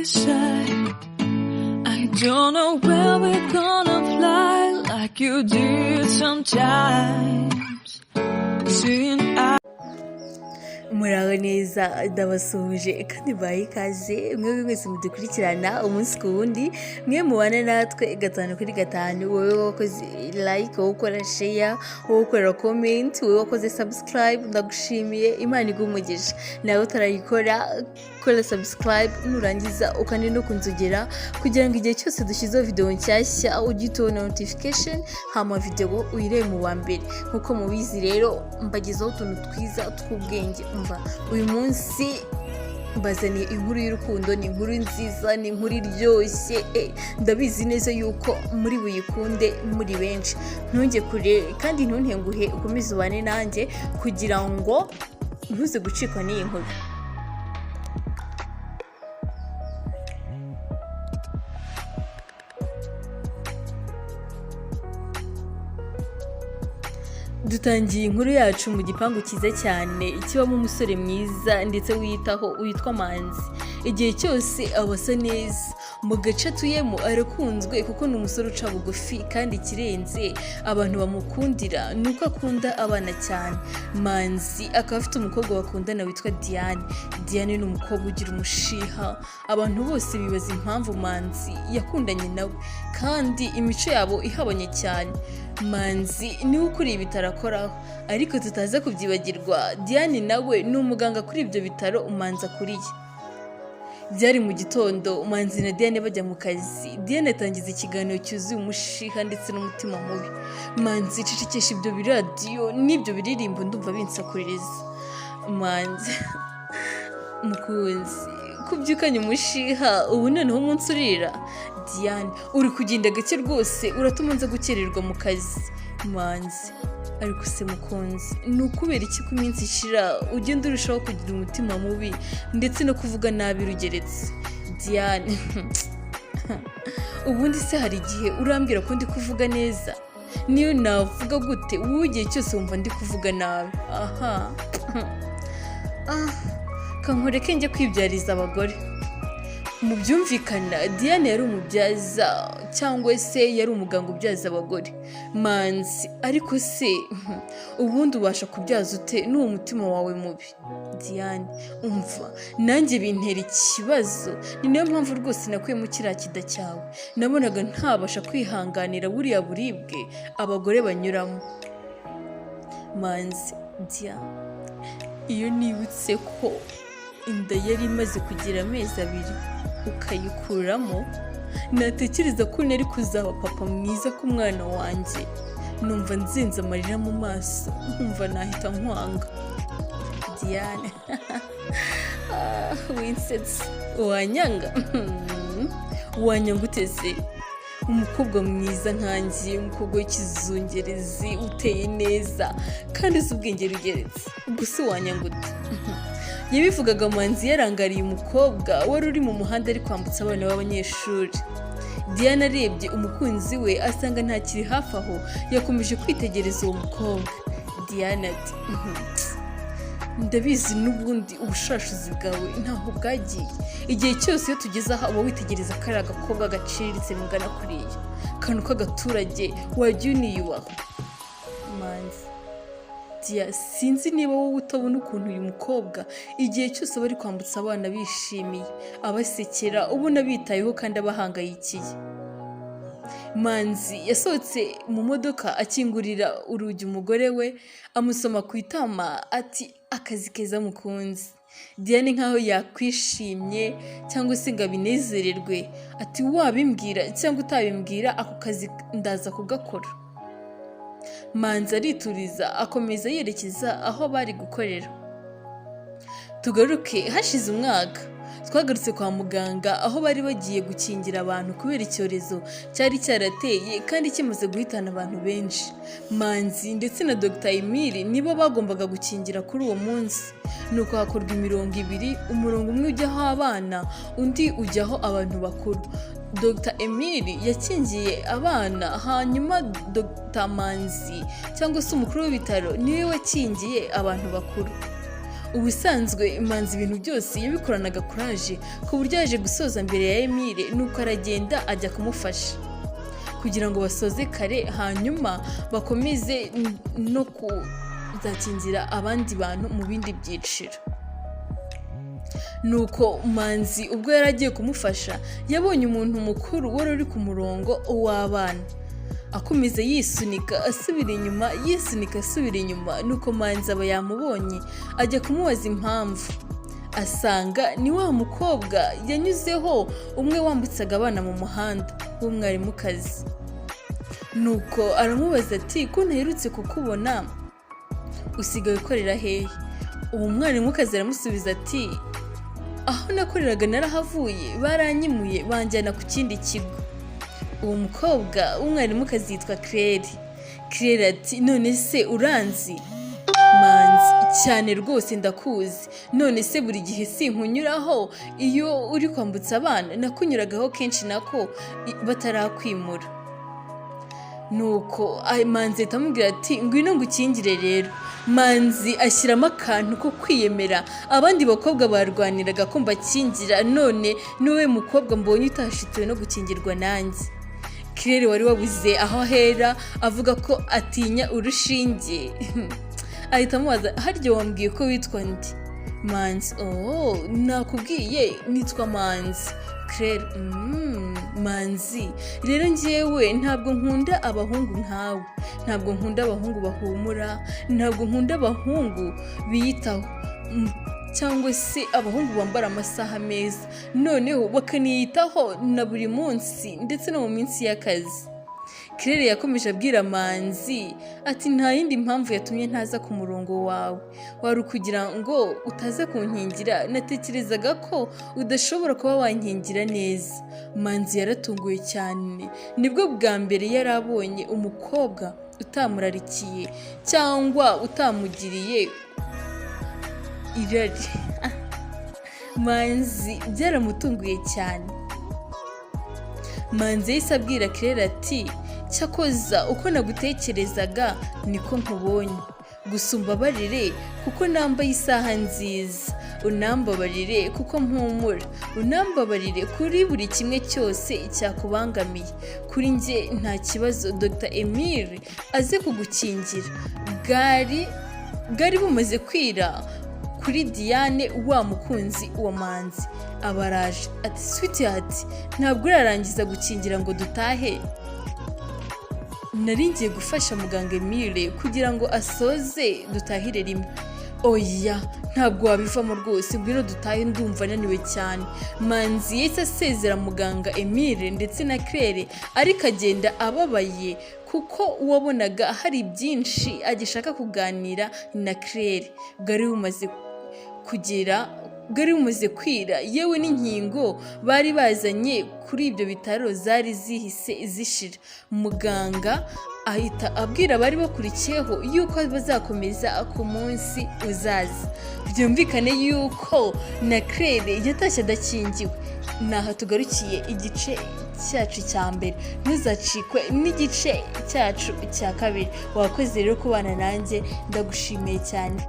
be shy. I don't know where we're gonna fly like you did sometimes. Seeing muraho neza ndabasuhuje kandi baye ikaze mwebwe mwese mudukurikirana umunsi ku wundi mwe mubana natwe gatanu kuri gatanu wowe wakoze like wowe ukora share wowe ukora comment wowe wakoze subscribe ndagushimiye Imana igumugisha nawe utarayikora kora subscribe nurangiza ukane no kunzogera kugira ngo igihe cyose dushyizeho video nshyashya ugito notification hama video uyire mu wa mbere nkuko mubizi rero mbagezaho utuntu twiza tw'ubwenge uyu munsi mbazaniye inkuru y'urukundo, ni inkuru nziza, ni inkuru iryoshye, ndabizi neza yuko muri buyikunde muri benshi. Ntunge kure kandi ntuntenguhe ukomeze ubane nanjye kugira ngo ntuze gucikwa n'iyi nkuru. Dutangiye inkuru yacu mu gipangu cyiza cyane kibamo umusore mwiza ndetse wiyitaho witwa Manzi. Igihe cyose abasa neza, mu gace atuyemo arakunzwe kuko ni umusore uca bugufi kandi kirenze abantu bamukundira nuko akunda abana cyane. Manzi akaba afite umukobwa bakundana witwa Diane. Diane ni umukobwa ugira umushiha, abantu bose bibaza impamvu Manzi yakundanye nawe kandi imico yabo ihabanye cyane. Manzi niwe ukuriye ibitaro akoraho, ariko tutaza kubyibagirwa Diane nawe ni umuganga kuri ibyo bitaro Manzi akuriye. Byari mu gitondo Manzi na Diane bajya mu kazi. Diane atangiza ikiganiro cyuzuye umushiha ndetse n'umutima mubi. Manzi cicikesha ibyo biradiyo n'ibyo biririmbo ndumva binsakuririza. Manzi mukunzi kubyukanye umushiha ubu noneho umunsi urira. Diane uri kugenda gake rwose uratuma nza gukererwa mu kazi. Manzi ariko se mukunzi ni ukubera iki ku minsi ishira ugenda urushaho kugira umutima mubi ndetse no kuvuga nabi rugeretse? Diane ubundi se hari igihe urambwira ko ndi kuvuga neza? Niyo navuga gute wowe igihe cyose wumva ndi kuvuga nabi? Kankoreke njye kwibyariza abagore. Mu byumvikana Diane yari umubyaza cyangwa se yari umuganga ubyaza abagore. Manzi ariko se ubundi ubasha kubyaza ute n'uwo mutima wawe mubi? Diane umva nanjye bintera ikibazo, ni nayo mpamvu rwose nakuye mu kiriya kida cyawe. Nabonaga ntabasha kwihanganira buriya buribwe abagore banyuramo. Manzi Diane iyo nibutse ko inda yari imaze kugira amezi 2 ukayikuramo, natekereza ko nari kuzaba papa mwiza ku mwana wanjye. Numva nzinze amarira mu maso, nkumva nahita nkwanga. Diane winsetse wanyanga? Wanyanga uteze? Umukobwa mwiza nkanjye, umukobwa w'ikizungerezi uteye neza kandi uzi ubwenge rugeretse, gusa wanyanga ute? Yabivugaga Manzi yarangariye umukobwa wari uri mu muhanda ari kwambutsa abana b'abanyeshuri. Diane arebye umukunzi we asanga ntakiri hafi aho, yakomeje kwitegereza uwo mukobwa. Diane ati ndabizi n'ubundi ubushashuzi bwawe ntaho bwagiye. Igihe cyose iyo tugeze aho uba witegereza kari agakobwa gaciriritse mungana kuriya kantu k'agaturage wajya uniyubaha. Manzi Diane sinzi niba wowe utabona ukuntu uyu mukobwa igihe cyose bari kwambutsa abana bishimiye, abasekera, ubona bitayeho kandi abahangayikiye. Manzi yasohotse mu modoka akingurira urugi umugore we, amusoma ku itama ati akazi keza mukunzi. Diane nkaho yakwishimye cyangwa se ngo abinezererwe ati wabimbwira cyangwa utabimbwira ako kazi ndaza kugakora. Manzi arituriza akomeza yerekeza aho bari gukorera. Tugaruke hashize umwaka, twagarutse kwa muganga aho bari bagiye gukingira abantu kubera icyorezo cyari cyarateye kandi kimaze guhitana abantu benshi. Manzi ndetse na Dr. Emile nibo bagombaga gukingira kuri uwo munsi. Nuko hakorwa imirongo 2, umurongo umwe ujyaho abana undi ujyaho abantu bakuru. Dr. Emile yakingiye abana, hanyuma Dr. Manzi cyangwa se umukuru w'ibitaro niwe wakingiye abantu bakuru. ubusanzwe Imanzi ibintu byose yabikoranaga kuraje ku buryo yaje gusoza mbere ya Emile nuko aragenda ajya kumufasha kugira ngo basoze kare hanyuma bakomeze no kuzakingira abandi bantu mu bindi byiciro. Nuko Manzi ubwo yaragiye kumufasha yabonye umuntu mukuru wari uri ku murongo w'abana akomeza yisunika asubira inyuma nuko Manzi aba yamubonye ajya kumubaza impamvu asanga ni wa mukobwa yanyuzeho umwe wambutsaga abana mu muhanda w'umwalimukazi. Nuko aramubaza ati ko ntaherutse kukubona usigaye ukorera hehe? Uwo mwalimukazi aramusubiza ati aho nakoreraga narahavuye baranyimuye banjyana ku kindi kigo. Uwo mukobwa w'umwalimukazi yitwa Claire ati none se uranzi? Manzi cyane rwose ndakuzi, none se buri gihe sinkunyuraho iyo uri kwambutsa abana? Nakunyuragaho kenshi nako batarakwimura. Nuko Manzi atamubwira ati ngwino ngukingire rero. Manzi ashyiramo akantu ko kwiyemera, abandi bakobwa barwaniraga ko mbakingira, none niwe mukobwa mbonye utashitiwe no gukingirwa nanjye. Claire wari wabuze aho ahera avuga ko atinya urushinge ahita amubaza harya wambwiye ko witwa ndi? Manzi nakubwiye nitwa Manzi. Claire Manzi rero njyewe ntabwo nkunda abahungu nkawe, ntabwo nkunda abahungu bahumura, ntabwo nkunda abahungu biyitaho cyangwa se abahungu bambara amasaha meza noneho bakaniyitaho na buri munsi ndetse no mu minsi y'akazi. Claire yakomeje abwira Manzi ati nta yindi mpamvu yatumye ntaza ku murongo wawe, wari ukugira ngo utaza kunkingira, natekerezaga ko udashobora kuba wankingira neza. Manzi yaratunguye cyane, nibwo bwa mbere yari abonye umukobwa utamurarikiye cyangwa utamugiriye irari. Manzi byaramutunguye cyane. Manzi yahise abwira Claire ati cyakoza uko nagutekerezaga niko nkubonye, gusa umbabarire kuko nambaye isaha nziza, unambabarire kuko mpumura, unambabarire kuri buri kimwe cyose cyakubangamiye. Kuri njye nta kibazo, Dr Emile aze kugukingira. Bwari bumaze kwira kuri Diane wa mukunzi wa Manzi abaraje ati sweetheart ntabwo urarangiza gukingira ngo dutahe? Nari ngiye gufasha muganga Emile kugira ngo asoze dutahire rimwe. Oya ntabwo wabivamo rwose, ngwino dutahe ndumva naniwe cyane. Manzi yahise asezera muganga Emile ndetse na Claire ariko agenda ababaye kuko uwabonaga hari byinshi agishaka kuganira na Claire. Bwari bumaze kwira, yewe n'inkingo bari bazanye kuri ibyo bitaro zari zihise zishira. Muganga ahita abwira abari bakurikiyeho yuko bazakomeza ku munsi uzaza. Byumvikane yuko na Claire yatashye adakingiwe. Naha tugarukiye igice cyacu cya mbere, ntuzacikwe n'igice cyacu cya kabiri. Wakoze rero kubana nanjye, ndagushimiye cyane.